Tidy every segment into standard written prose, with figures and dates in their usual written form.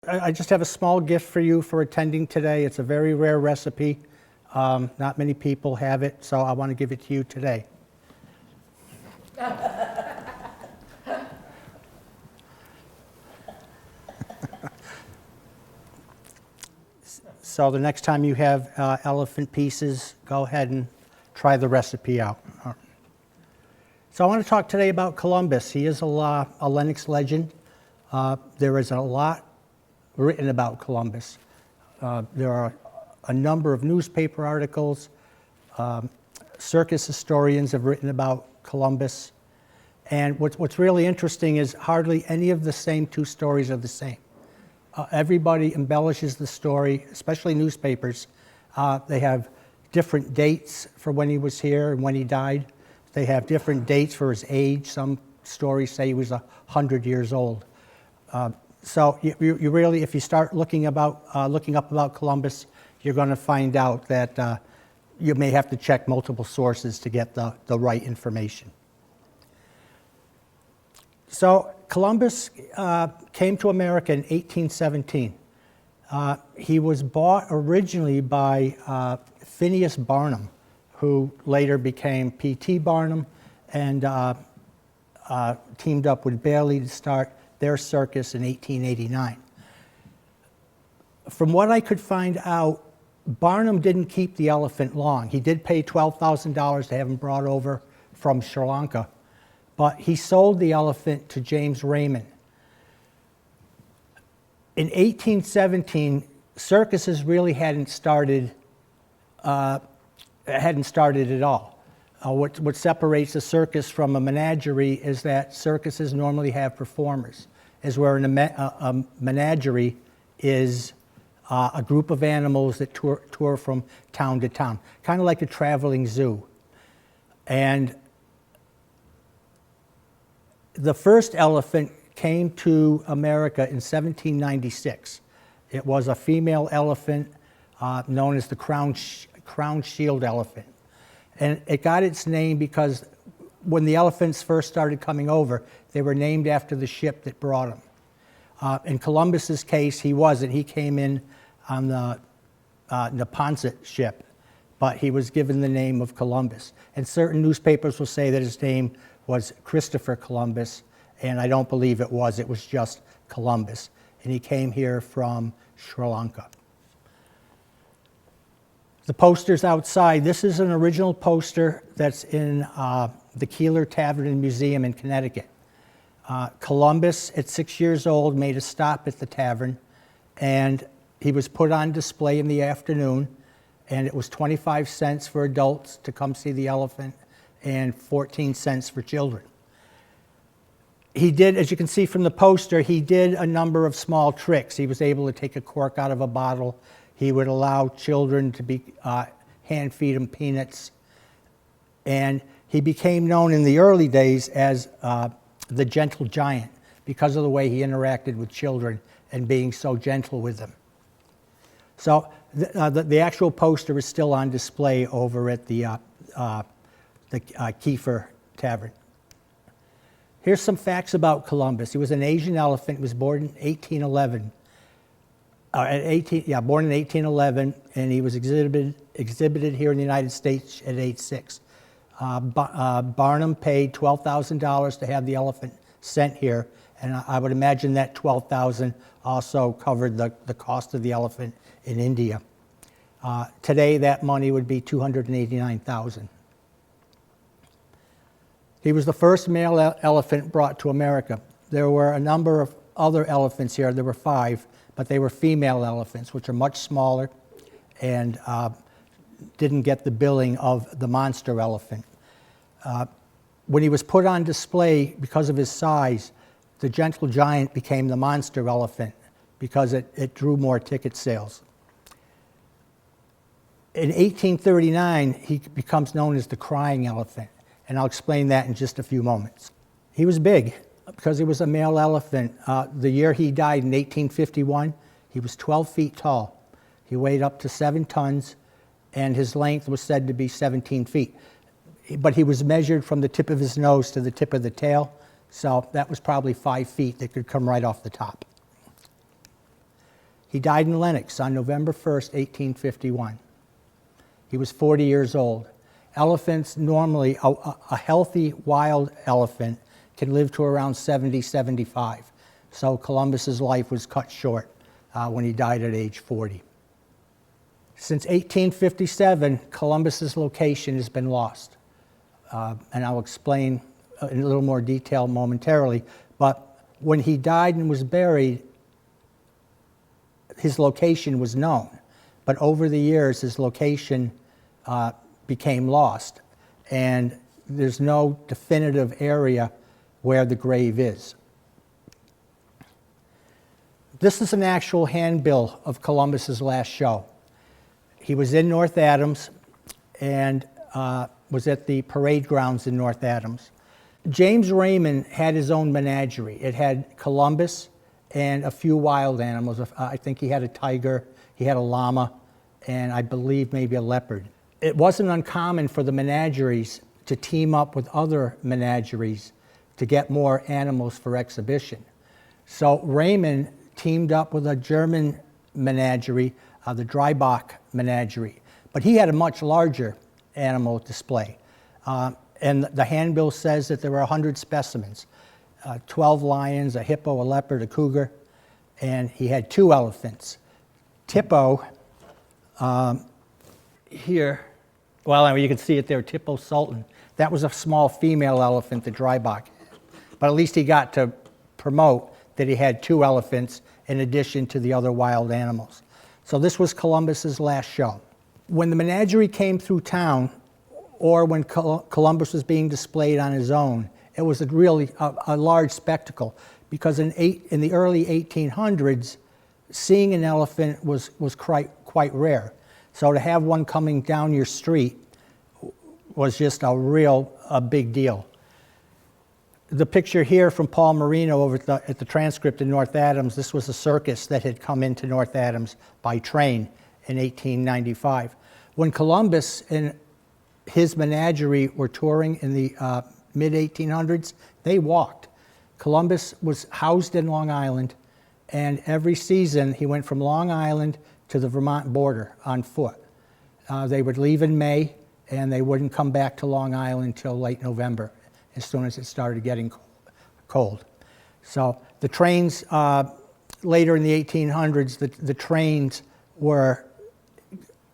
I just have a small gift for you for attending today. It's a very rare recipe. Not many people have it, so I want to give it to you today. So the next time you have elephant pieces, go ahead and try the recipe out. So I want to talk today about Columbus. He is a Lenox legend. There is a lot written about Columbus. There are a number of newspaper articles. Circus historians have written about Columbus. And what's really interesting is hardly any of the same two stories are the same. Everybody embellishes the story, especially newspapers. They have different dates for when he was here and when he died. They have different dates for his age. Some stories say he was 100 years old. So you really, if you start looking up about Columbus, you're going to find out that you may have to check multiple sources to get the right information. So Columbus came to America in 1817. He was bought originally by Phineas Barnum, who later became P.T. Barnum and teamed up with Bailey to start their circus in 1889. From what I could find out, Barnum didn't keep the elephant long. He did pay $12,000 to have him brought over from Sri Lanka, but he sold the elephant to James Raymond. In 1817, circuses really hadn't started at all. What separates a circus from a menagerie is that circuses normally have performers, as where a menagerie is a group of animals that tour from town to town, kind of like a traveling zoo. And the first elephant came to America in 1796. It was a female elephant known as the crown shield elephant. And it got its name because when the elephants first started coming over, they were named after the ship that brought them. In Columbus's case, he wasn't. He came in on the Neponset ship, but he was given the name of Columbus. And certain newspapers will say that his name was Christopher Columbus, and I don't believe it was. It was just Columbus. And he came here from Sri Lanka. The posters outside, this is an original poster that's in the Keeler Tavern and Museum in Connecticut. Columbus, at 6 years old, made a stop at the tavern, and he was put on display in the afternoon, and it was 25 cents for adults to come see the elephant and 14 cents for children. He did, as you can see from the poster, he did a number of small tricks. He was able to take a cork out of a bottle. He would allow children to hand feed him peanuts. And he became known in the early days as the gentle giant because of the way he interacted with children and being so gentle with them. So the actual poster is still on display over at the Keefer Tavern. Here's some facts about Columbus. He was an Asian elephant. He was born in 1811. Born in 1811, and he was exhibited here in the United States at age 6. Barnum paid $12,000 to have the elephant sent here, and I would imagine that $12,000 also covered the cost of the elephant in India. Today, that money would be $289,000. He was the first male elephant brought to America. There were a number of other elephants here. There were 5, but they were female elephants, which are much smaller and didn't get the billing of the monster elephant. When he was put on display because of his size, the gentle giant became the monster elephant because it drew more ticket sales. In 1839, he becomes known as the crying elephant, and I'll explain that in just a few moments. He was big because he was a male elephant. The year he died in 1851, he was 12 feet tall. He weighed up to 7 tons, and his length was said to be 17 feet. But he was measured from the tip of his nose to the tip of the tail, so that was probably 5 feet that could come right off the top. He died in Lenox on November 1st, 1851. He was 40 years old. Elephants, normally, a healthy wild elephant can live to around 70, 75. So Columbus's life was cut short when he died at age 40. Since 1857, Columbus's location has been lost. And I'll explain in a little more detail momentarily. But when he died and was buried, his location was known. But over the years, his location became lost. And there's no definitive area where the grave is. This is an actual handbill of Columbus's last show. He was in North Adams and was at the parade grounds in North Adams. James Raymond had his own menagerie. It had Columbus and a few wild animals. I think he had a tiger, he had a llama, and I believe maybe a leopard. It wasn't uncommon for the menageries to team up with other menageries to get more animals for exhibition. So Raymond teamed up with a German menagerie, the Dreibach menagerie. But he had a much larger animal display. And the handbill says that there were 100 specimens, 12 lions, a hippo, a leopard, a cougar, and he had 2 elephants. Tippo, here, well, you can see it there, Tippo Sultan. That was a small female elephant, the Dreibach. But at least he got to promote that he had 2 elephants in addition to the other wild animals. So this was Columbus's last show. When the menagerie came through town, or when Columbus was being displayed on his own, it was really a large spectacle, because in the early 1800s, seeing an elephant was quite rare. So to have one coming down your street was just a big deal. The picture here from Paul Marino over at the transcript in North Adams, this was a circus that had come into North Adams by train in 1895. When Columbus and his menagerie were touring in the mid-1800s, they walked. Columbus was housed in Long Island, and every season he went from Long Island to the Vermont border on foot. They would leave in May, and they wouldn't come back to Long Island until late November, as soon as it started getting cold. So the trains, later in the 1800s, the trains were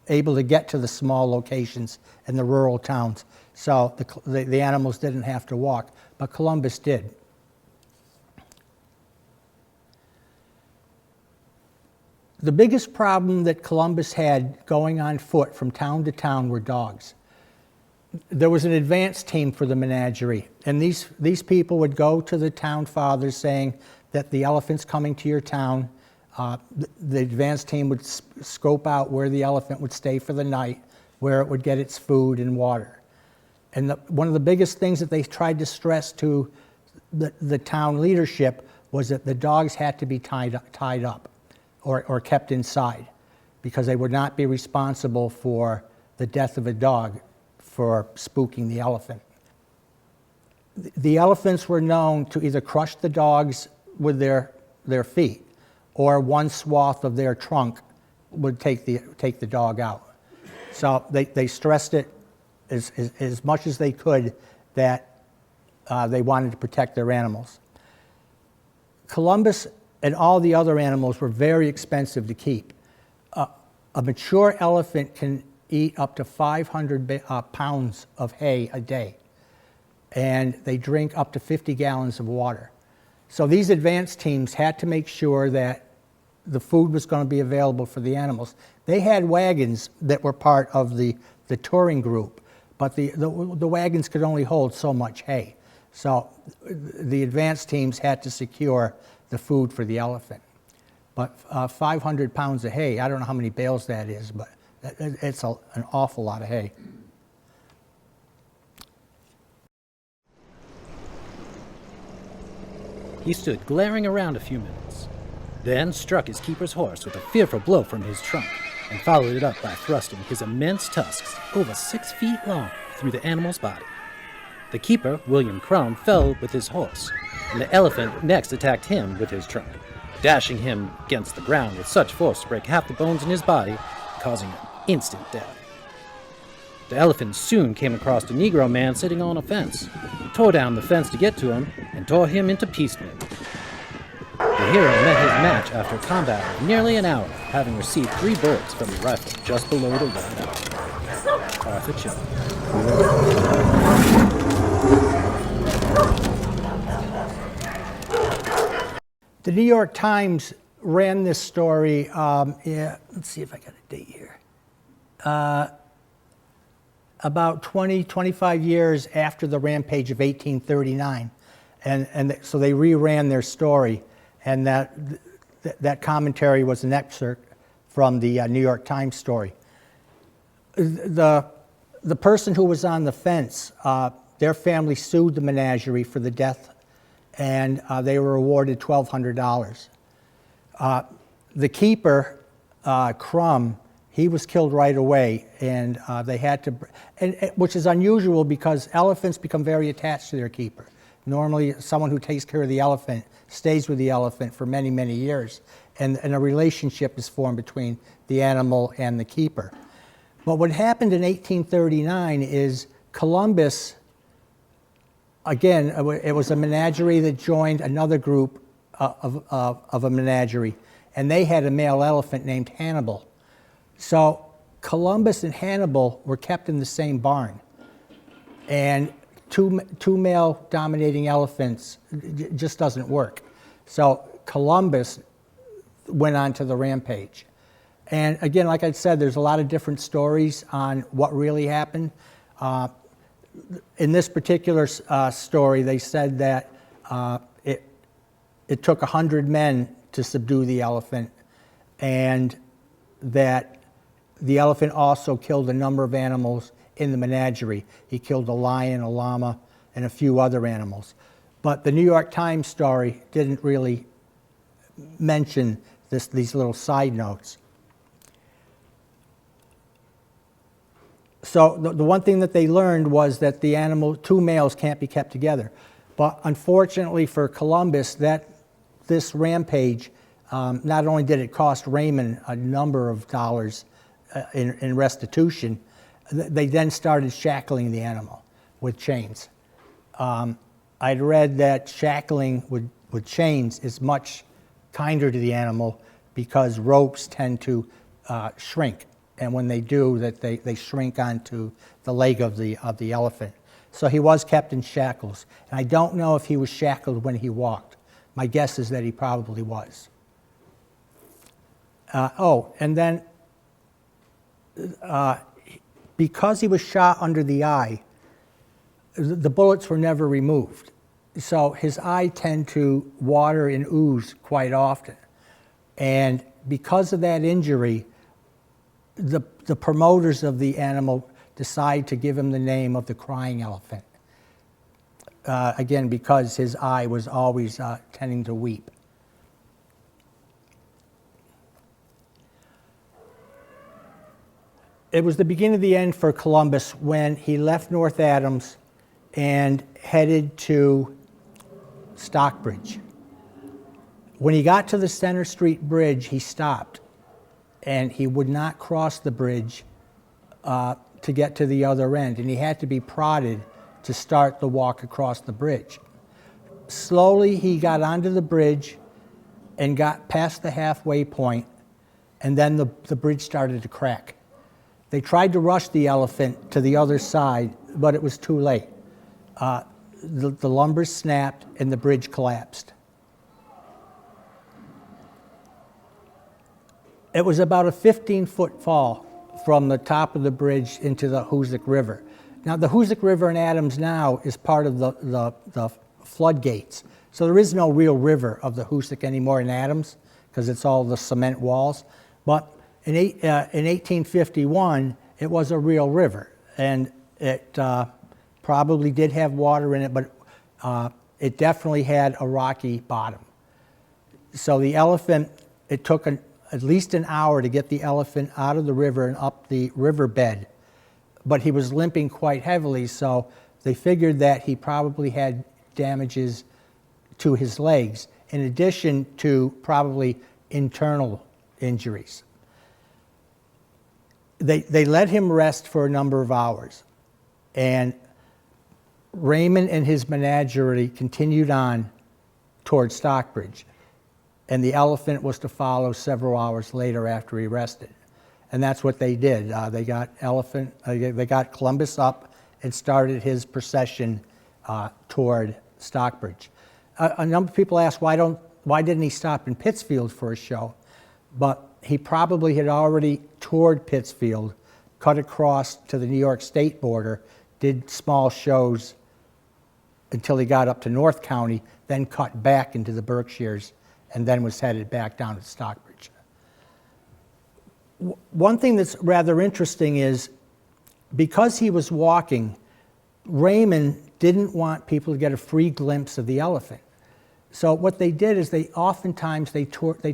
able to get to the small locations in the rural towns. So the animals didn't have to walk, but Columbus did. The biggest problem that Columbus had going on foot from town to town were dogs. There was an advance team for the menagerie, and these people would go to the town fathers saying that the elephant's coming to your town. The advance team would scope out where the elephant would stay for the night, where it would get its food and water. And one of the biggest things that they tried to stress to the town leadership was that the dogs had to be tied up or kept inside, because they would not be responsible for the death of a dog for spooking the elephant. The elephants were known to either crush the dogs with their feet, or one swath of their trunk would take the dog out. So they stressed it as much as they could that they wanted to protect their animals. Columbus and all the other animals were very expensive to keep. A mature elephant can eat up to 500 pounds of hay a day, and they drink up to 50 gallons of water. So these advance teams had to make sure that the food was going to be available for the animals. They had wagons that were part of the touring group, but the wagons could only hold so much hay. So the advance teams had to secure the food for the elephant. But 500 pounds of hay, I don't know how many bales that is, but it's an awful lot of hay. He stood glaring around a few minutes, then struck his keeper's horse with a fearful blow from his trunk, and followed it up by thrusting his immense tusks, over 6 feet long, through the animal's body. The keeper, William Crumb, fell with his horse, and the elephant next attacked him with his trunk. dashing him against the ground with such force to break half the bones in his body, causing him instant death. The elephant soon came across a Negro man sitting on a fence, tore down the fence to get to him, and tore him into piecemeal. The hero met his match after a combat of nearly an hour, having received 3 bullets from the rifle just below the right eye. Arthur Chiller. The New York Times ran this story, let's see if I got a date here, about 25 years after the Rampage of 1839. And so they reran their story, and that commentary was an excerpt from the New York Times story. The person who was on the fence, their family sued the menagerie for the death, and they were awarded $1,200. The keeper, Crumb, he was killed right away, and they had to, which is unusual because elephants become very attached to their keeper. Normally, someone who takes care of the elephant stays with the elephant for many, many years, and a relationship is formed between the animal and the keeper. But what happened in 1839 is Columbus, again, it was a menagerie that joined another group of a menagerie, and they had a male elephant named Hannibal. So Columbus and Hannibal were kept in the same barn, and two male dominating elephants just doesn't work. So Columbus went on to the Rampage. And again, like I said, there's a lot of different stories on what really happened. In this particular story, they said that it took 100 men to subdue the elephant, and that the elephant also killed a number of animals in the menagerie. He killed a lion, a llama, and a few other animals. But the New York Times story didn't really mention these little side notes. So the one thing that they learned was that the two males can't be kept together. But unfortunately for Columbus, this rampage, not only did it cost Raymond a number of dollars in restitution, they then started shackling the animal with chains. I'd read that shackling with chains is much kinder to the animal because ropes tend to shrink. And when they do, that they shrink onto the leg of the elephant. So he was kept in shackles. And I don't know if he was shackled when he walked. My guess is that he probably was. And then because he was shot under the eye, the bullets were never removed. So his eye tend to water and ooze quite often. And because of that injury, the promoters of the animal decide to give him the name of the crying elephant. Again, because his eye was always tending to weep. It was the beginning of the end for Columbus when he left North Adams and headed to Stockbridge. When he got to the Center Street Bridge, he stopped, and he would not cross the bridge to get to the other end, and he had to be prodded to start the walk across the bridge. Slowly, he got onto the bridge and got past the halfway point, and then the bridge started to crack. They tried to rush the elephant to the other side, but it was too late. The lumber snapped and the bridge collapsed. It was about a 15-foot fall from the top of the bridge into the Hoosick River. Now, the Hoosick River in Adams now is part of the floodgates. So there is no real river of the Hoosick anymore in Adams because it's all the cement walls. But in 1851, it was a real river, and it probably did have water in it, but it definitely had a rocky bottom. So the elephant, it took at least an hour to get the elephant out of the river and up the riverbed, but he was limping quite heavily, so they figured that he probably had damages to his legs, in addition to probably internal injuries. They let him rest for a number of hours, and Raymond and his menagerie continued on toward Stockbridge, and the elephant was to follow several hours later after he rested. And that's what they did. They got Columbus up and started his procession toward Stockbridge. A number of people ask why didn't he stop in Pittsfield for a show? But he probably had already toured Pittsfield, cut across to the New York State border, did small shows until he got up to North County, then cut back into the Berkshires, and then was headed back down to Stockbridge. One thing that's rather interesting is, because he was walking, Raymond didn't want people to get a free glimpse of the elephant. So what they did is they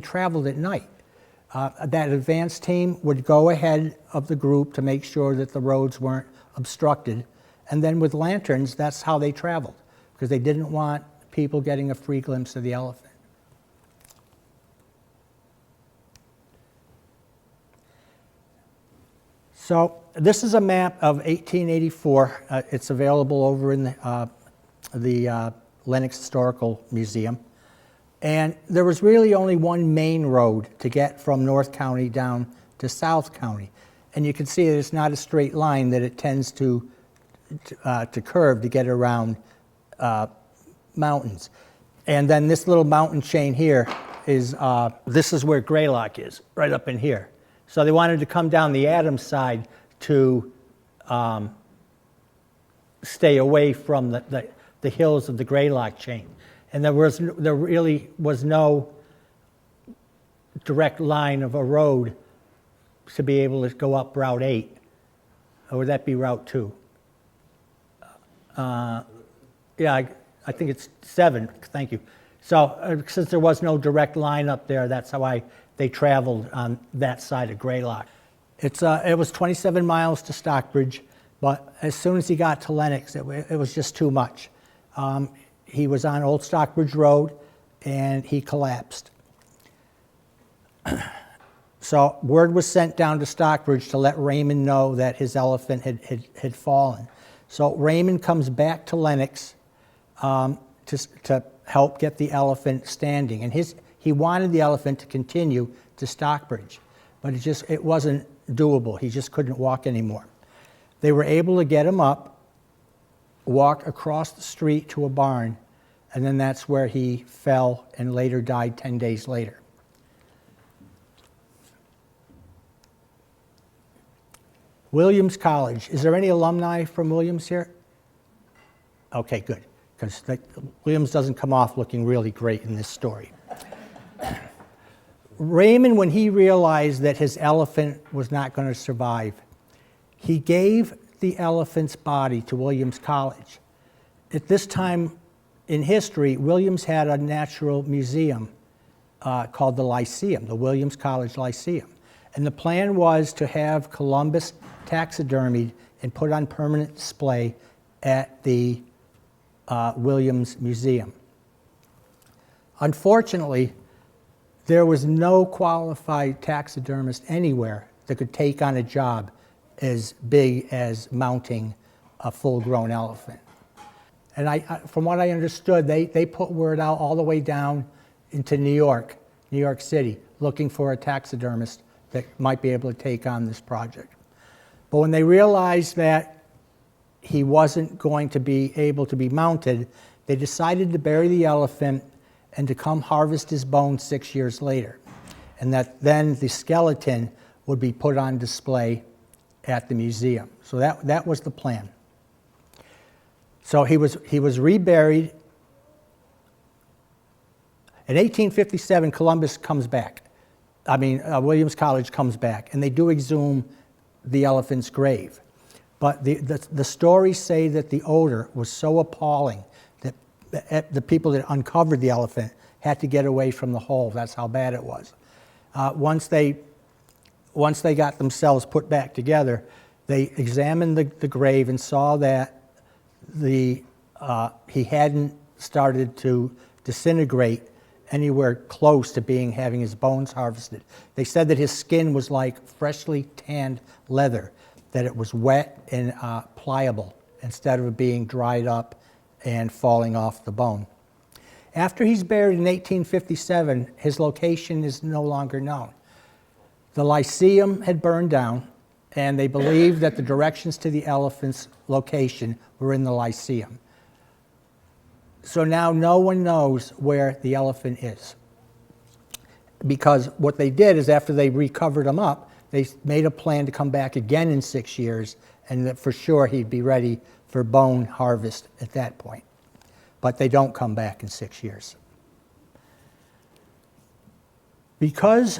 traveled at night. That advance team would go ahead of the group to make sure that the roads weren't obstructed. And then with lanterns, that's how they traveled, because they didn't want people getting a free glimpse of the elephant. So this is a map of 1884. It's available over in the Lenox Historical Museum. And there was really only one main road to get from North County down to South County. And you can see that it's not a straight line, that it tends to curve to get around mountains. And then this little mountain chain here is, this is where Greylock is, right up in here. So they wanted to come down the Adams side to stay away from the hills of the Greylock chain. And there really was no direct line of a road to be able to go up Route 8. Or would that be Route 2? Yeah, I think it's 7, thank you. So since there was no direct line up there, that's how they traveled on that side of Greylock. It was 27 miles to Stockbridge, but as soon as he got to Lenox, it was just too much. He was on Old Stockbridge Road, and he collapsed. So word was sent down to Stockbridge to let Raymond know that his elephant had fallen. So Raymond comes back to Lenox to help get the elephant standing. And he wanted the elephant to continue to Stockbridge, but it wasn't doable. He just couldn't walk anymore. They were able to get him up, walk across the street to a barn, and then that's where he fell and later died 10 days later. Williams College. Is there any alumni from Williams here? Okay, good, because Williams doesn't come off looking really great in this story. Raymond, when he realized that his elephant was not going to survive, he gave the elephant's body to Williams College. At this time in history, Williams had a natural museum called the Lyceum, the Williams College Lyceum. And the plan was to have Columbus taxidermied and put on permanent display at the Williams Museum. Unfortunately, there was no qualified taxidermist anywhere that could take on a job as big as mounting a full-grown elephant. And from what I understood, they put word out all the way down into New York City, looking for a taxidermist that might be able to take on this project. But when they realized that he wasn't going to be able to be mounted, they decided to bury the elephant and to come harvest his bones 6 years later. And that then the skeleton would be put on display at the museum. So that was the plan. So he was reburied. In 1857, Columbus comes back. Williams College comes back, and they do exhume the elephant's grave. But the stories say that the odor was so appalling that the people that uncovered the elephant had to get away from the hole. That's how bad it was. Once they got themselves put back together, they examined the grave and saw that he hadn't started to disintegrate anywhere close to having his bones harvested. They said that his skin was like freshly tanned leather, that it was wet and pliable instead of being dried up and falling off the bone. After he's buried in 1857, his location is no longer known. The Lyceum had burned down, and they believed that the directions to the elephant's location were in the Lyceum. So now no one knows where the elephant is. Because what they did is after they recovered him up, they made a plan to come back again in 6 years, and that for sure he'd be ready for bone harvest at that point. But they don't come back in 6 years. Because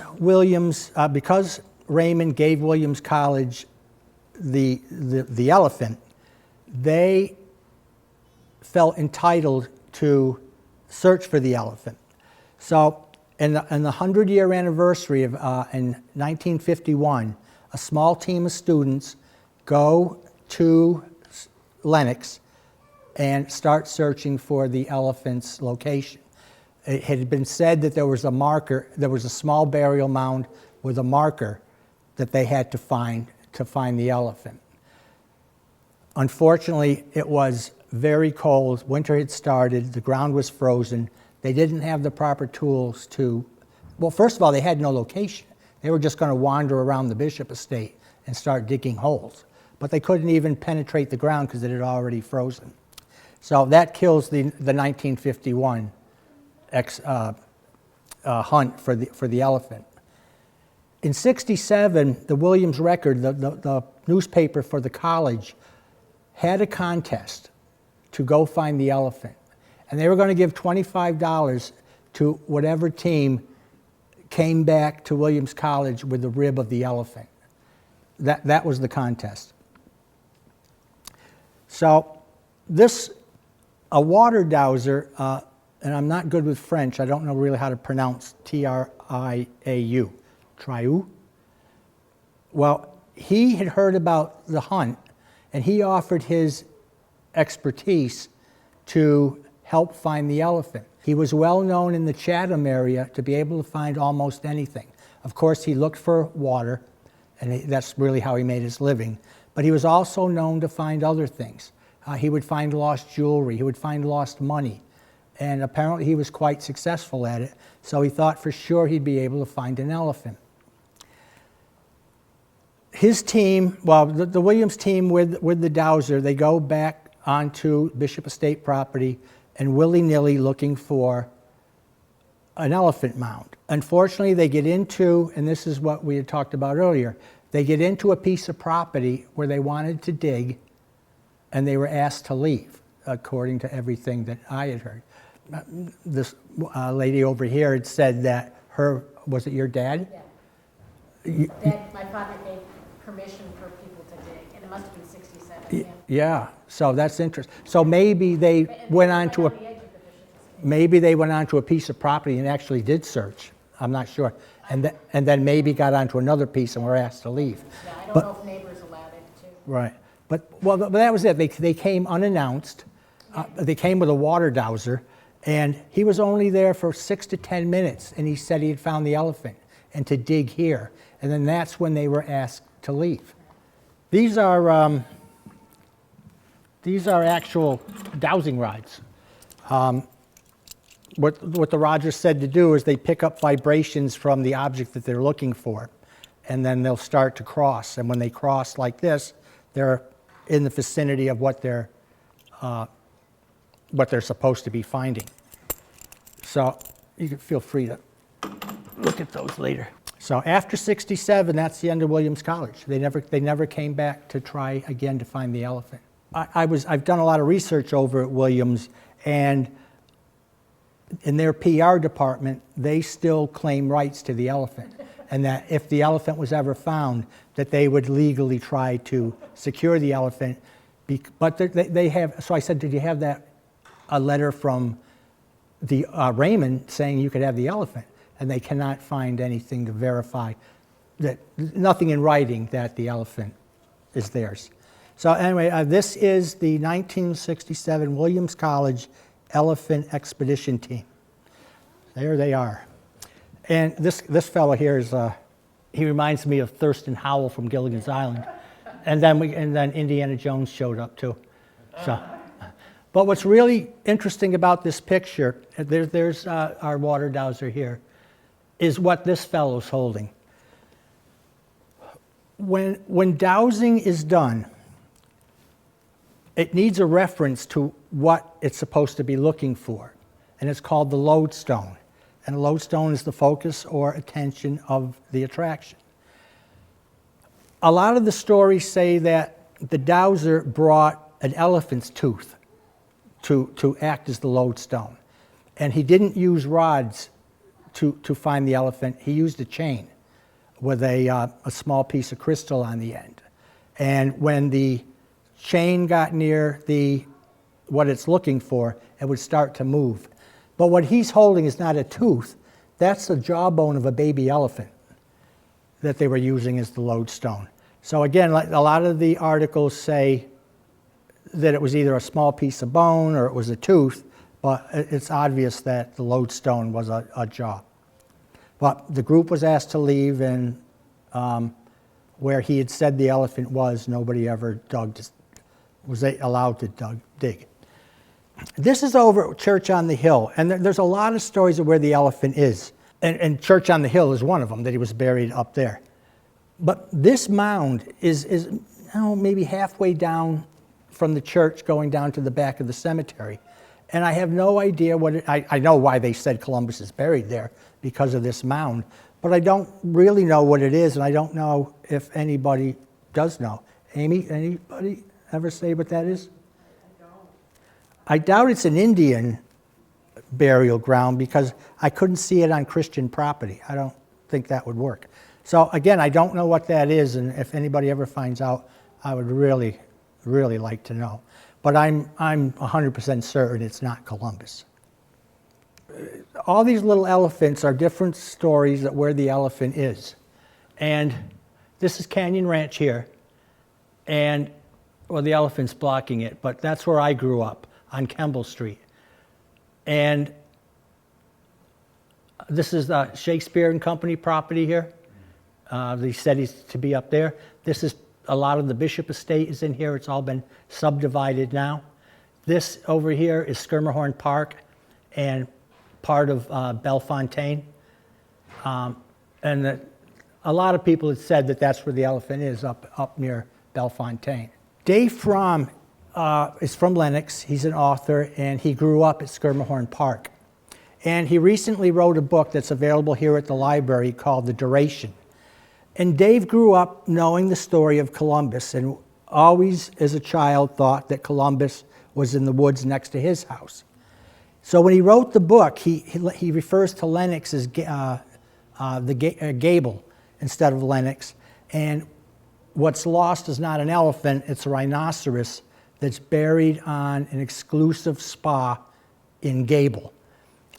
Raymond gave Williams College the elephant, they felt entitled to search for the elephant. So in the 100-year anniversary of in 1951, a small team of students go to Lenox and start searching for the elephant's location. It had been said that there was a marker, there was a small burial mound with a marker that they had to find the elephant. Unfortunately, it was very cold. Winter had started. The ground was frozen. They didn't have the proper tools to, well, first of all, they had no location. They were just going to wander around the Bishop estate and start digging holes. But they couldn't even penetrate the ground because it had already frozen. So that kills the 1951 hunt for the elephant. In '67, the Williams Record, the newspaper for the college, had a contest to go find the elephant. And they were going to give $25 to whatever team came back to Williams College with the rib of the elephant. That was the contest. So a water dowser, and I'm not good with French, I don't know really how to pronounce Triau. Triau? Well, he had heard about the hunt, and he offered his expertise to help find the elephant. He was well known in the Chatham area to be able to find almost anything. Of course, he looked for water, and that's really how he made his living. But he was also known to find other things. He would find lost jewelry, he would find lost money, and apparently he was quite successful at it, so he thought for sure he'd be able to find an elephant. His team, well, the Williams team with the dowser, they go back onto Bishop Estate property and willy-nilly looking for an elephant mound. Unfortunately, they get into, and this is what we had talked about earlier, they get into a piece of property where they wanted to dig, and they were asked to leave, according to everything that I had heard. This lady over here had said that was it your dad? Yeah. My father gave permission for people to dig, and it must have been 67. Yeah, so that's interesting. So maybe they went on to a piece of property and actually did search. I'm not sure. And then maybe got onto another piece and were asked to leave. Yeah, I don't know if neighbors allowed it too. Right. But that was it. They came unannounced. They came with a water dowser, and he was only there for 6 to 10 minutes, and he said he had found the elephant and to dig here. And then that's when they were asked to leave. These are actual dowsing rods. What the Rogers said to do is they pick up vibrations from the object that they're looking for, and then they'll start to cross. And when they cross like this, they're in the vicinity of what they're supposed to be finding. So you can feel free to look at those later. So after '67, that's the end of Williams College. They never came back to try again to find the elephant. I've done a lot of research over at Williams, and in their PR department, they still claim rights to the elephant, and that if the elephant was ever found, that they would legally try to secure the elephant. But they have. So I said, "Did you have a letter from the Raymond saying you could have the elephant?" And they cannot find anything to verify that, nothing in writing that the elephant is theirs. So anyway, this is the 1967 Williams College Elephant Expedition Team. There they are. And this fellow here is, he reminds me of Thurston Howell from Gilligan's Island. And then Indiana Jones showed up too. So, but what's really interesting about this picture, there's our water dowser here, is what this fellow's holding. When dowsing is done, it needs a reference to what it's supposed to be looking for, and it's called the lodestone. And the lodestone is the focus or attention of the attraction. A lot of the stories say that the dowser brought an elephant's tooth to act as the lodestone. And he didn't use rods to find the elephant. He used a chain with a small piece of crystal on the end. And when the chain got near what it's looking for, it would start to move. But what he's holding is not a tooth. That's the jawbone of a baby elephant that they were using as the lodestone. So again, like a lot of the articles say that it was either a small piece of bone or it was a tooth, but it's obvious that the lodestone was a jaw. But the group was asked to leave, and where he had said the elephant was, nobody ever was allowed to dig. This is over at Church on the Hill, and there's a lot of stories of where the elephant is. And Church on the Hill is one of them, that he was buried up there. But this mound is maybe halfway down from the church going down to the back of the cemetery. And I have no idea I know why they said Columbus is buried there, because of this mound. But I don't really know what it is, and I don't know if anybody does know. Amy, anybody ever say what that is? I doubt it's an Indian burial ground, because I couldn't see it on Christian property. I don't think that would work. So again, I don't know what that is, and if anybody ever finds out, I would really, really like to know. But I'm 100% certain it's not Columbus. All these little elephants are different stories of where the elephant is. And this is Canyon Ranch here, and the elephant's blocking it, but that's where I grew up, on Kemble Street. And this is the Shakespeare and Company property here. They said he's to be up there. This is a lot of the Bishop estate is in here. It's all been subdivided now. This over here is Skirmerhorn Park and part of Bellefontaine. And a lot of people have said that that's where the elephant is, up near Bellefontaine. Dave Fromm is from Lenox. He's an author, and he grew up at Skirmerhorn Park. And he recently wrote a book that's available here at the library called The Duration. And Dave grew up knowing the story of Columbus, and always as a child thought that Columbus was in the woods next to his house. So when he wrote the book, he refers to Lenox as Gable instead of Lenox. And what's lost is not an elephant, it's a rhinoceros that's buried on an exclusive spa in Gable.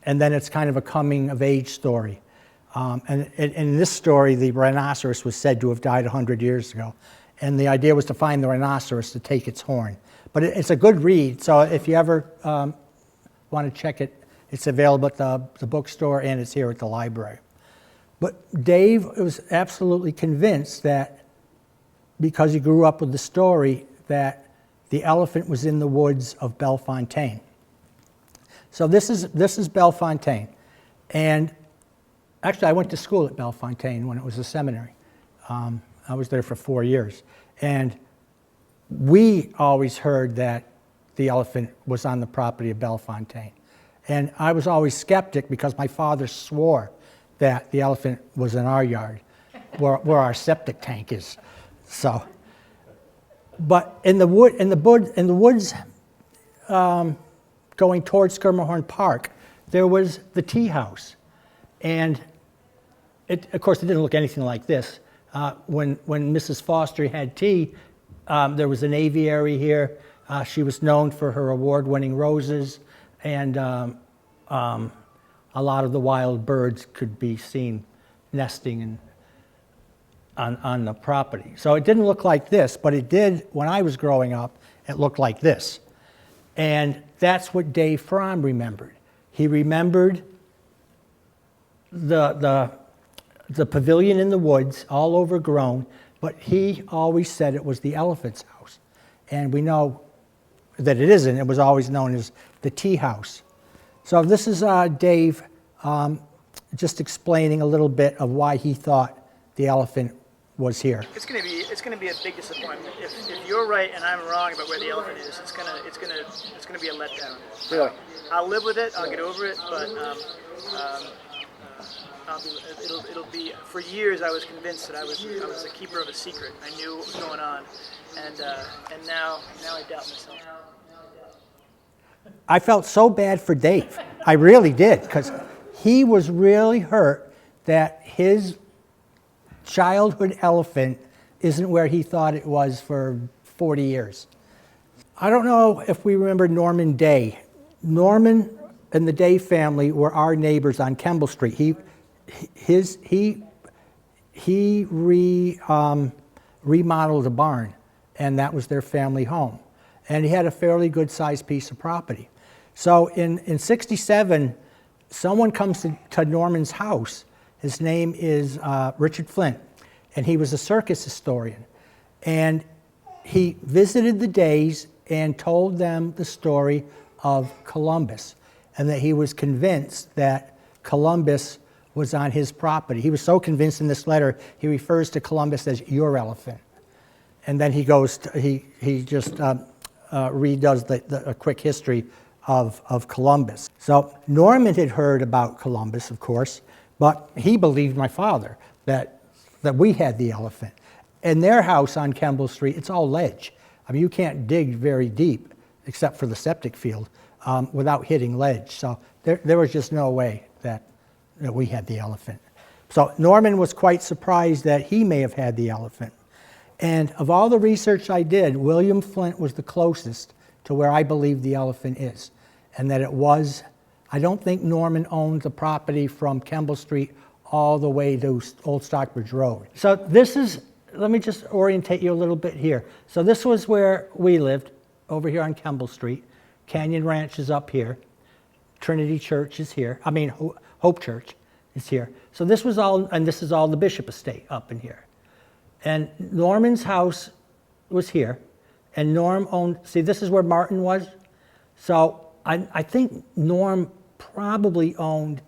And then it's kind of a coming-of-age story. And in this story, the rhinoceros was said to have died 100 years ago. And the idea was to find the rhinoceros to take its horn. But it's a good read, so if you ever want to check it, it's available at the bookstore, and it's here at the library. But Dave was absolutely convinced that, because he grew up with the story, that the elephant was in the woods of Bellefontaine. So this is Bellefontaine. And actually, I went to school at Bellefontaine when it was a seminary. I was there for 4 years. And we always heard that the elephant was on the property of Bellefontaine. And I was always skeptic, because my father swore that the elephant was in our yard, where our septic tank is. So, but in the woods going towards Skirmerhorn Park, there was the tea house. And of course, it didn't look anything like this. When Mrs. Foster had tea, there was an aviary here. She was known for her award-winning roses, and a lot of the wild birds could be seen nesting on the property. So it didn't look like this, but it did, when I was growing up, it looked like this. And that's what Dave Fromm remembered. He remembered the pavilion in the woods, all overgrown, but he always said it was the elephant's house. And we know that it isn't. It was always known as the tea house. So this is Dave just explaining a little bit of why he thought the elephant was here. It's gonna be a big disappointment. If you're right and I'm wrong about where the elephant is, it's gonna be a letdown. Really? I'll live with it. I'll get over it. But it'll be. For years, I was convinced that I was the keeper of a secret. I knew what was going on, and now I doubt myself. I felt so bad for Dave. I really did, because he was really hurt that his childhood elephant isn't where he thought it was for 40 years. I don't know if we remember Norman Day. Norman and the Day family were our neighbors on Kemble Street. He remodeled a barn, and that was their family home. And he had a fairly good sized piece of property. So in 67, someone comes to Norman's house. His name is Richard Flint, and he was a circus historian. And he visited the Days and told them the story of Columbus, and that he was convinced that Columbus was on his property. He was so convinced in this letter, he refers to Columbus as your elephant. And then he goes he just redoes a quick history of Columbus. So Norman had heard about Columbus, of course, but he believed my father that we had the elephant. In their house on Kemble Street, it's all ledge. I mean, you can't dig very deep, except for the septic field, without hitting ledge. So there was just no way that we had the elephant. So Norman was quite surprised that he may have had the elephant. And of all the research I did, William Flint was the closest to where I believe the elephant is. And that it was, I don't think Norman owned the property from Kemble Street all the way to Old Stockbridge Road. So this is, let me just orientate you a little bit here. So this was where we lived, over here on Kemble Street. Canyon Ranch is up here. Trinity Church is here. I mean, Hope Church is here. So this was all, and this is all the Bishop Estate up in here. And Norman's house was here. And Norm owned, see, this is where Martin was. So I think Norm probably owned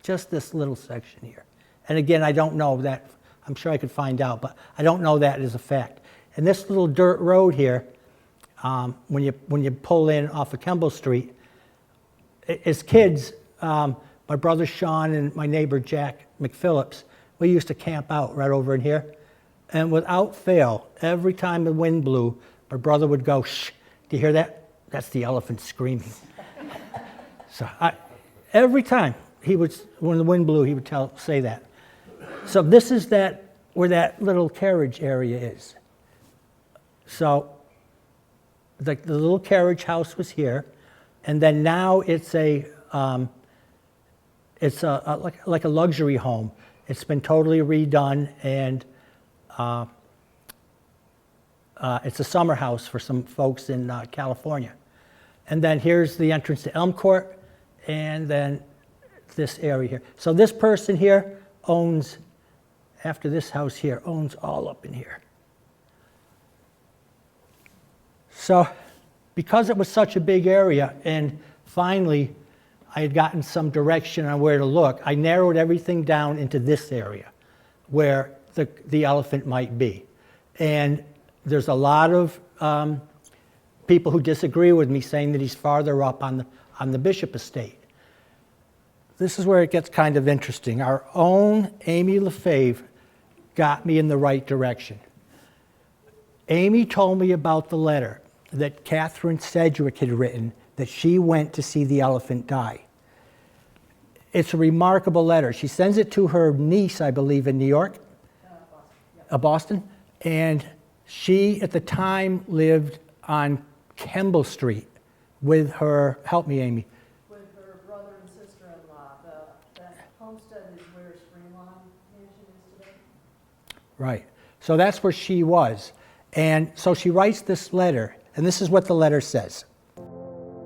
just this little section here. And again, I don't know that. I'm sure I could find out, but I don't know that as a fact. And this little dirt road here, when you pull in off of Kemble Street, as kids, my brother Sean and my neighbor Jack McPhillips, we used to camp out right over in here. And without fail, every time the wind blew, my brother would go, "Shh, do you hear that? That's the elephant screaming." So every time when the wind blew, he would say that. So this is where that little carriage area is. So the little carriage house was here, and then now it's like a luxury home. It's been totally redone, and it's a summer house for some folks in California. And then here's the entrance to Elm Court, and then this area here. So this person here owns, after this house here, owns all up in here. So because it was such a big area, and finally I had gotten some direction on where to look, I narrowed everything down into this area where the elephant might be. And there's a lot of people who disagree with me, saying that he's farther up on the Bishop Estate. This is where it gets kind of interesting. Our own Amy Lefebvre got me in the right direction. Amy told me about the letter that Catherine Sedgwick had written, that she went to see the elephant die. It's a remarkable letter. She sends it to her niece, I believe, in New York, Boston, and she, at the time, lived on Kemble Street with her, help me, Amy. With her brother and sister-in-law. The homestead is where Springlawn Mansion is today. Right. So that's where she was. And so she writes this letter, and this is what the letter says.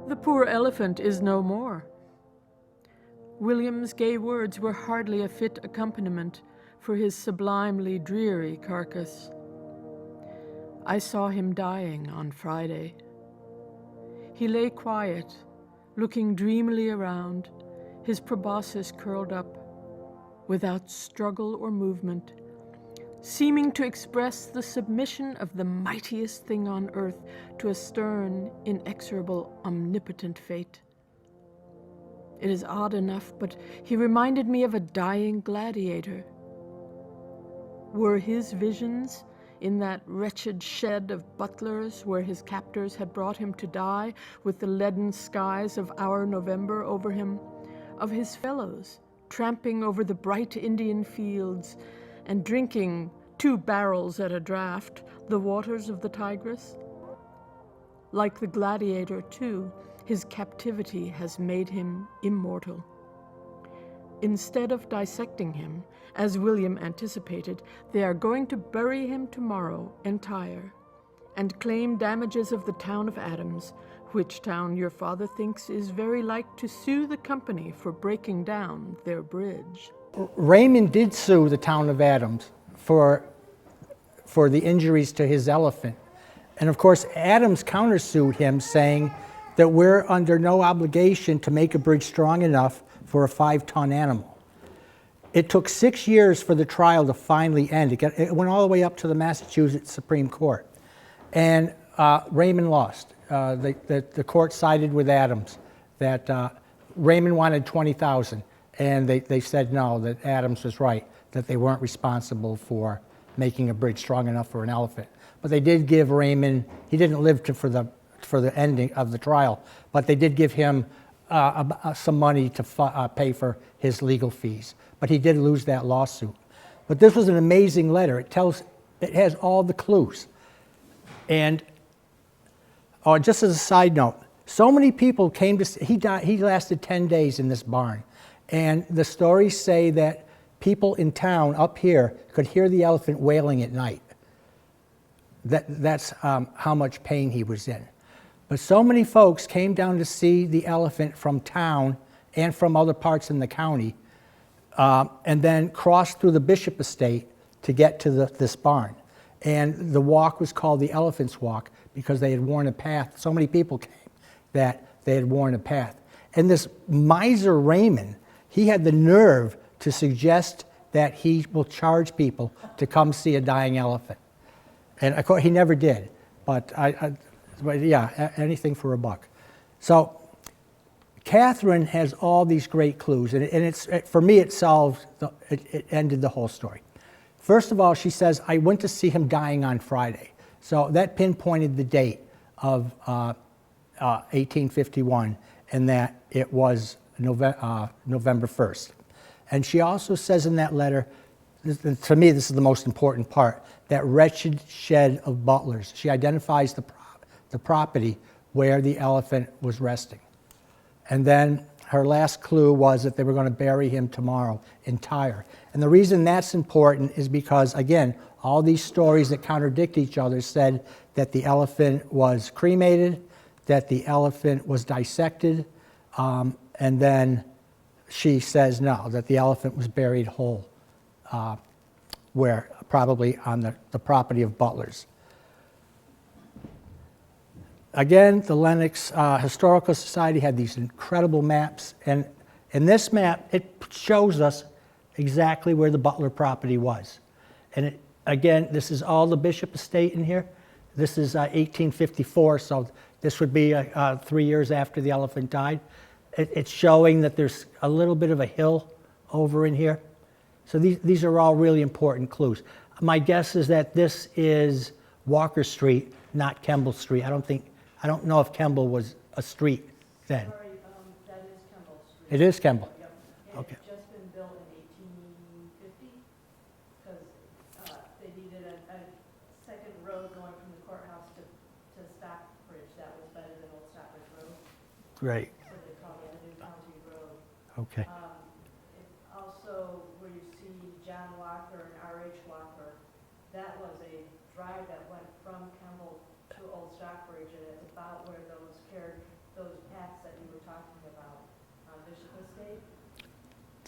The poor elephant is no more. William's gay words were hardly a fit accompaniment for his sublimely dreary carcass. I saw him dying on Friday. He lay quiet, looking dreamily around, his proboscis curled up, without struggle or movement, seeming to express the submission of the mightiest thing on earth to a stern, inexorable, omnipotent fate. It is odd enough, but he reminded me of a dying gladiator. Were his visions in that wretched shed of butlers where his captors had brought him to die, with the leaden skies of our November over him, of his fellows tramping over the bright Indian fields and drinking 2 barrels at a draught the waters of the Tigris? Like the gladiator, too, his captivity has made him immortal. Instead of dissecting him, as William anticipated, they are going to bury him tomorrow entire and claim damages of the town of Adams, which town your father thinks is very like to sue the company for breaking down their bridge. Raymond did sue the town of Adams for the injuries to his elephant. And of course, Adams countersued him, saying that we're under no obligation to make a bridge strong enough for a 5-ton animal. It took 6 years for the trial to finally end. It went all the way up to the Massachusetts Supreme Court. And Raymond lost. The court sided with Adams, that Raymond wanted $20,000, and they said no, that Adams was right, that they weren't responsible for making a bridge strong enough for an elephant. But they did give Raymond, he didn't live for the ending of the trial, but they did give him some money to pay for his legal fees. But he did lose that lawsuit. But this was an amazing letter. It has all the clues. And just as a side note, so many people came to, he lasted 10 days in this barn. And the stories say that people in town up here could hear the elephant wailing at night. That's how much pain he was in. But so many folks came down to see the elephant from town and from other parts in the county, and then crossed through the Bishop estate to get to this barn. And the walk was called the Elephant's Walk because they had worn a path. So many people came that they had worn a path. And this miser Raymond, he had the nerve to suggest that he will charge people to come see a dying elephant. And of course, he never did. But yeah, anything for a buck. So Catherine has all these great clues, and for me, it ended the whole story. First of all, she says, I went to see him dying on Friday. So that pinpointed the date of 1851, and that it was November 1st. And she also says in that letter, to me, this is the most important part, that wretched shed of butlers. She identifies the property where the elephant was resting. And then her last clue was that they were going to bury him tomorrow entire. And the reason that's important is because, again, all these stories that contradict each other said that the elephant was cremated, that the elephant was dissected, and then she says no, that the elephant was buried whole, where probably on the property of butlers. Again, the Lenox Historical Society had these incredible maps, and in this map, it shows us exactly where the Butler property was. And again, this is all the Bishop estate in here. This is 1854, so this would be 3 years after the elephant died. It's showing that there's a little bit of a hill over in here. So these are all really important clues. My guess is that this is Walker Street, not Kemble Street. I don't know if Kemble was a street then. Sorry, that is Kemble Street. It is Kemble. Yep. Okay. It had just been built in 1850, because they needed a second road going from the courthouse to Stockbridge. That was better than Old Stockbridge Road, Great. so they called it a new county road. Okay. Also, where you see John Walker and R.H. Walker, that was a drive that went from Kemble to Old Stockbridge, and it's about where those paths that you were talking about on Bishop Estate.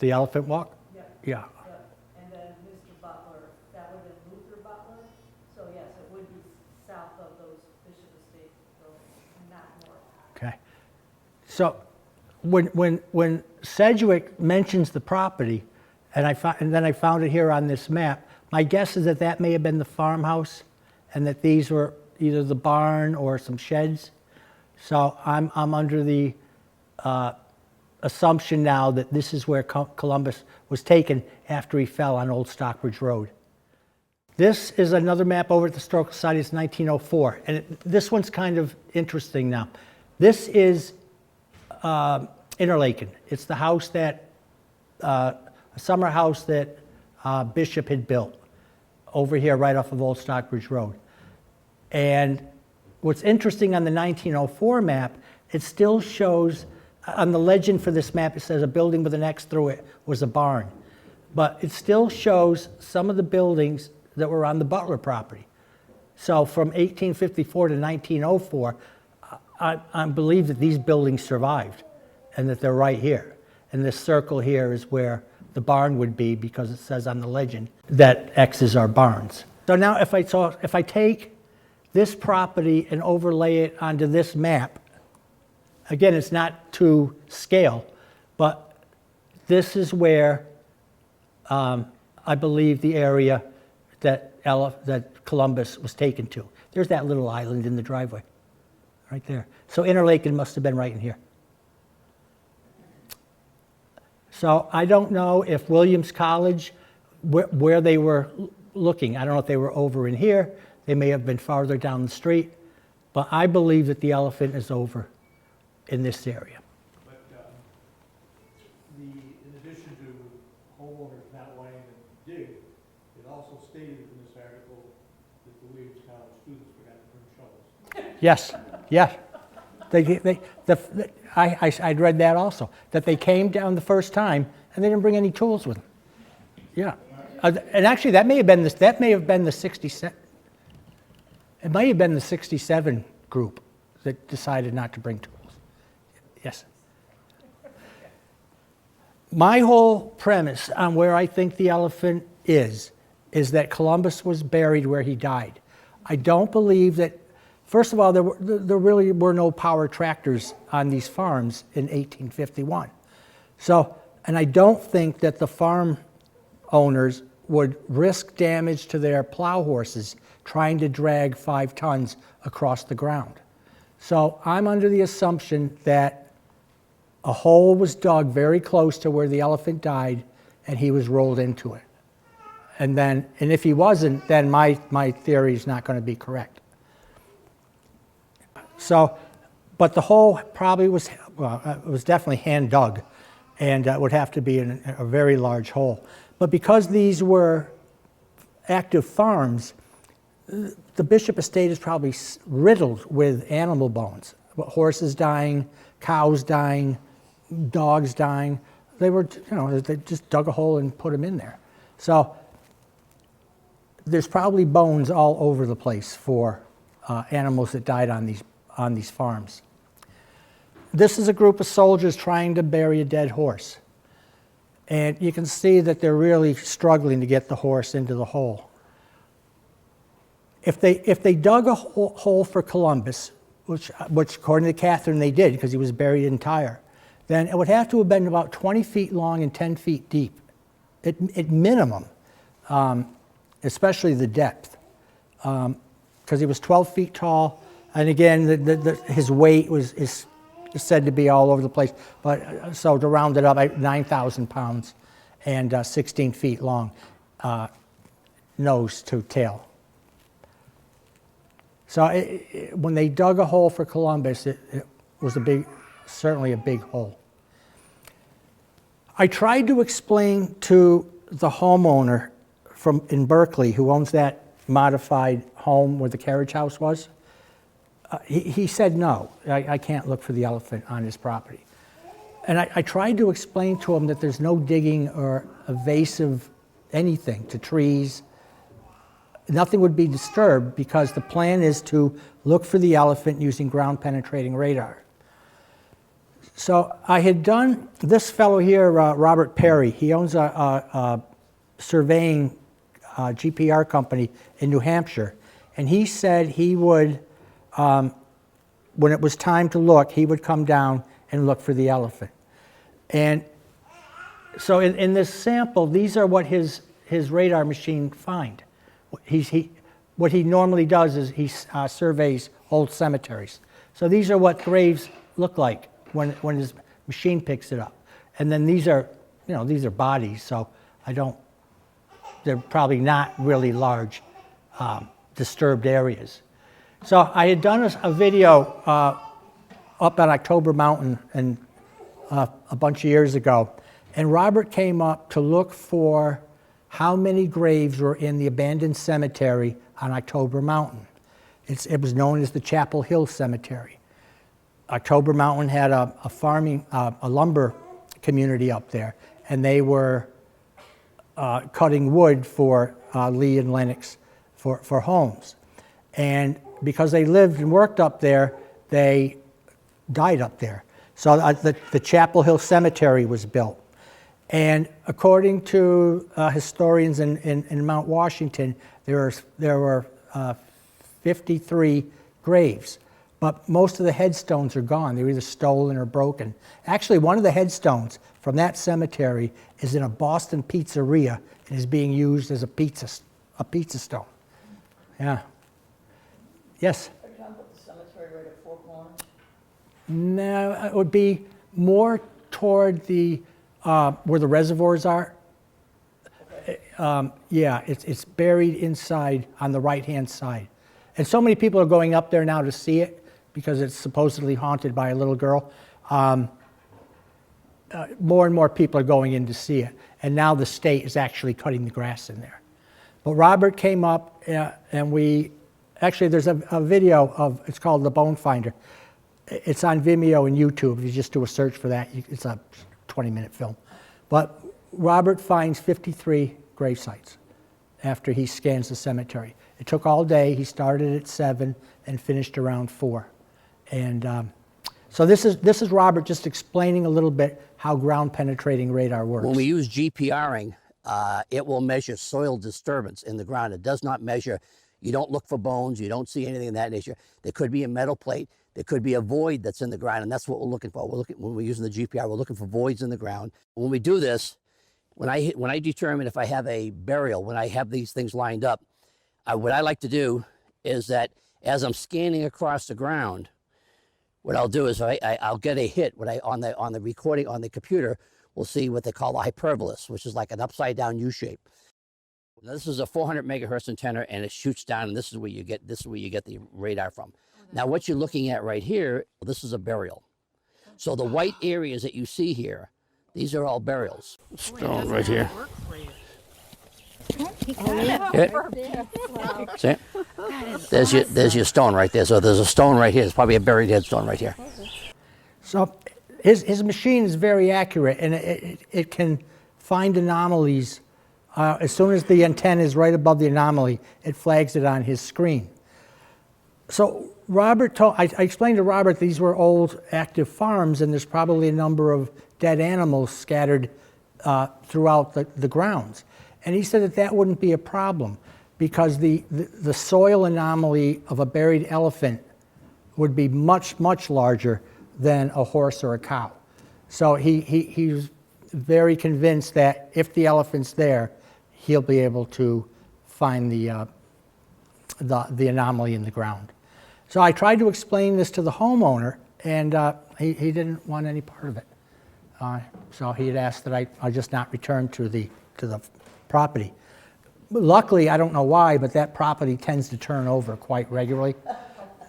The Elephant Walk? Yep. Yeah. Yep. And then Mr. Butler, that would have been Luther Butler. So yes, it would be south of those Bishop Estate buildings, and not north. Okay. So when Sedgwick mentions the property, and then I found it here on this map, my guess is that that may have been the farmhouse, and that these were either the barn or some sheds. So I'm under the assumption now that this is where Columbus was taken after he fell on Old Stockbridge Road. This is another map over at the Historical Society. It's 1904, and this one's kind of interesting now. This is Interlaken. It's the house that, a summer house that Bishop had built over here right off of Old Stockbridge Road. And what's interesting on the 1904 map, it still shows, on the legend for this map, it says a building with an X through it was a barn. But it still shows some of the buildings that were on the Butler property. So from 1854 to 1904, I believe that these buildings survived and that they're right here. And this circle here is where the barn would be, because it says on the legend that X's are barns. So now if I take this property and overlay it onto this map, again, it's not to scale, but this is where I believe the area that Columbus was taken to. There's that little island in the driveway, right there. So Interlaken must have been right in here. So I don't know if Williams College, where they were looking, I don't know if they were over in here, they may have been farther down the street, but I believe that the Elephant is over in this area. But in addition to homeowners not wanting to dig, it also stated in this article that the Williams College students forgot to bring shovels. Yes, yeah. I'd read that also, that they came down the first time and they didn't bring any tools with them. Yeah, and actually that may have been the 67. It might have been the 67 group that decided not to bring tools. Yes. My whole premise on where I think the Elephant is that Columbus was buried where he died. I don't believe that. First of all, there really were no power tractors on these farms in 1851. So, and I don't think that the farm owners would risk damage to their plow horses trying to drag 5 tons across the ground. So I'm under the assumption that a hole was dug very close to where the Elephant died and he was rolled into it. And if he wasn't, then my theory is not going to be correct. So, but the hole probably was, it was definitely hand dug, and it would have to be a very large hole. But because these were active farms, the Bishop Estate is probably riddled with animal bones. Horses dying, cows dying, dogs dying. They just dug a hole and put them in there. So there's probably bones all over the place for animals that died on these farms. This is a group of soldiers trying to bury a dead horse. And you can see that they're really struggling to get the horse into the hole. If they dug a hole for Columbus, which according to Catherine they did because he was buried entire, then it would have to have been about 20 feet long and 10 feet deep, at minimum, especially the depth, because he was 12 feet tall. And again, his weight is said to be all over the place. But so to round it up, 9,000 pounds and 16 feet long, nose to tail. So when they dug a hole for Columbus, it was certainly a big hole. I tried to explain to the homeowner in Berkeley who owns that modified home where the carriage house was. He said, no, I can't look for the Elephant on his property. And I tried to explain to him that there's no digging or invasive anything to trees. Nothing would be disturbed because the plan is to look for the Elephant using ground penetrating radar. So I had done, this fellow here, Robert Perry, he owns a surveying GPR company in New Hampshire. And he said he would, when it was time to look, he would come down and look for the elephant. And so in this sample, these are what his radar machine find. What he normally does is he surveys old cemeteries. So these are what graves look like when his machine picks it up. And then these are, these are bodies, so they're probably not really large disturbed areas. So I had done a video up on October Mountain and a bunch of years ago, and Robert came up to look for how many graves were in the abandoned cemetery on October Mountain. It was known as the Chapel Hill Cemetery. October Mountain had a farming, a lumber community up there, and they were cutting wood for Lee and Lenox for homes. And because they lived and worked up there, they died up there. So the Chapel Hill Cemetery was built. And according to historians in Mount Washington, there were 53 graves. But most of the headstones are gone. They were either stolen or broken. Actually, one of the headstones from that cemetery is in a Boston pizzeria and is being used as a pizza stone. Yeah. Yes? Are you talking about the cemetery right at Four Corners? No, it would be more toward the where the reservoirs are. Okay. Yeah, it's buried inside on the right-hand side. And so many people are going up there now to see it because it's supposedly haunted by a little girl. More and more people are going in to see it. And now the state is actually cutting the grass in there. But Robert came up and actually there's a video of, it's called The Bone Finder. It's on Vimeo and YouTube. If you just do a search for that, it's a 20-minute film. But Robert finds 53 grave sites after he scans the cemetery. It took all day. He started at 7 and finished around 4. And so this is Robert just explaining a little bit how ground penetrating radar works. When we use GPRing, it will measure soil disturbance in the ground. It does not measure, you don't look for bones, you don't see anything of that nature. There could be a metal plate, there could be a void that's in the ground, and that's what we're looking for. When we're using the GPR, we're looking for voids in the ground. When we do this, when I determine if I have a burial, when I have these things lined up, what I like to do is that as I'm scanning across the ground, what I'll do is I'll get a hit. On the recording on the computer, we'll see what they call a hyperbolus, which is like an upside down U shape. Now, this is a 400 megahertz antenna, and it shoots down, and this is where you get the radar from. Now, what you're looking at right here, this is a burial. So the white areas that you see here, these are all burials. Stone right here. See? There's your stone right there. So there's a stone right here. There's probably a buried headstone right here. So his machine is very accurate, and it can find anomalies. As soon as the antenna is right above the anomaly, it flags it on his screen. So I explained to Robert these were old active farms, and there's probably a number of dead animals scattered throughout the grounds. And he said that wouldn't be a problem because the soil anomaly of a buried elephant would be much, much larger than a horse or a cow. So he was very convinced that if the elephant's there, he'll be able to find the anomaly in the ground. So I tried to explain this to the homeowner, and he didn't want any part of it. So he had asked that I just not return to the property. Luckily, I don't know why, but that property tends to turn over quite regularly.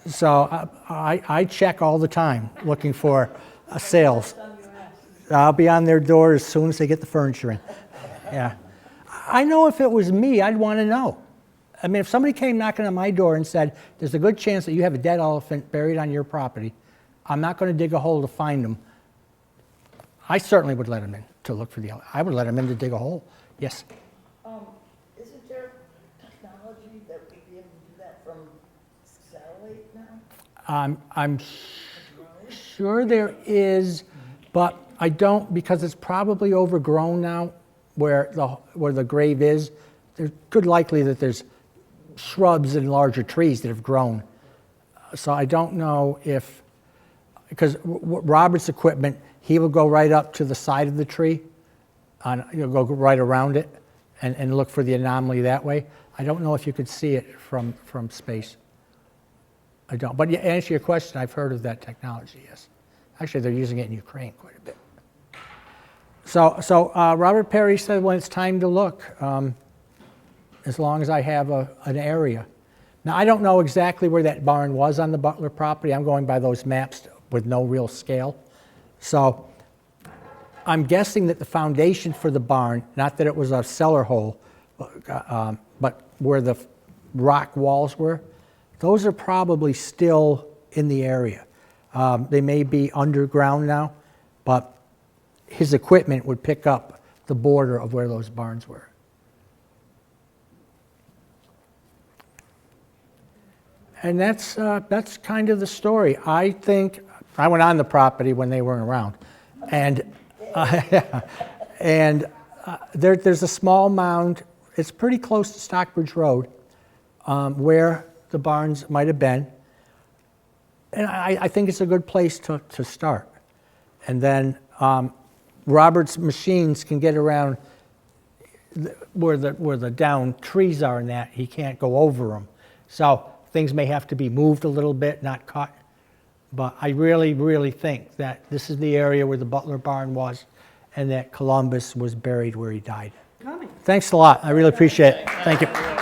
So I check all the time looking for sales. I'll be on their door as soon as they get the furniture in. Yeah. I know if it was me, I'd want to know. I mean, if somebody came knocking on my door and said, there's a good chance that you have a dead elephant buried on your property, I'm not going to dig a hole to find them, I certainly would let him in to look for the elephant. I would let him in to dig a hole. Yes? Isn't there technology that would be able to do that from satellite now? I'm sure there is. But I don't, because it's probably overgrown now where the grave is. There's good likely that there's shrubs and larger trees that have grown. So I don't know if, because Robert's equipment, he will go right up to the side of the tree, he'll go right around it and look for the anomaly that way. I don't know if you could see it from space. I don't. But to answer your question, I've heard of that technology, yes. Actually, they're using it in Ukraine quite a bit. So Robert Perry said when it's time to look, as long as I have an area. Now, I don't know exactly where that barn was on the Butler property. I'm going by those maps with no real scale. So I'm guessing that the foundation for the barn, not that it was a cellar hole, but where the rock walls were, those are probably still in the area. They may be underground now, but his equipment would pick up the border of where those barns were. And that's kind of the story. I think I went on the property when they weren't around, and there's a small mound. It's pretty close to Stockbridge Road, where the barns might have been, and I think it's a good place to start. And then Robert's machines can get around where the down trees are, and that he can't go over them. So things may have to be moved a little bit, not cut. But I really, really think that this is the area where the Butler barn was, and that Columbus was buried where he died. Thanks a lot. I really appreciate it. Thank you.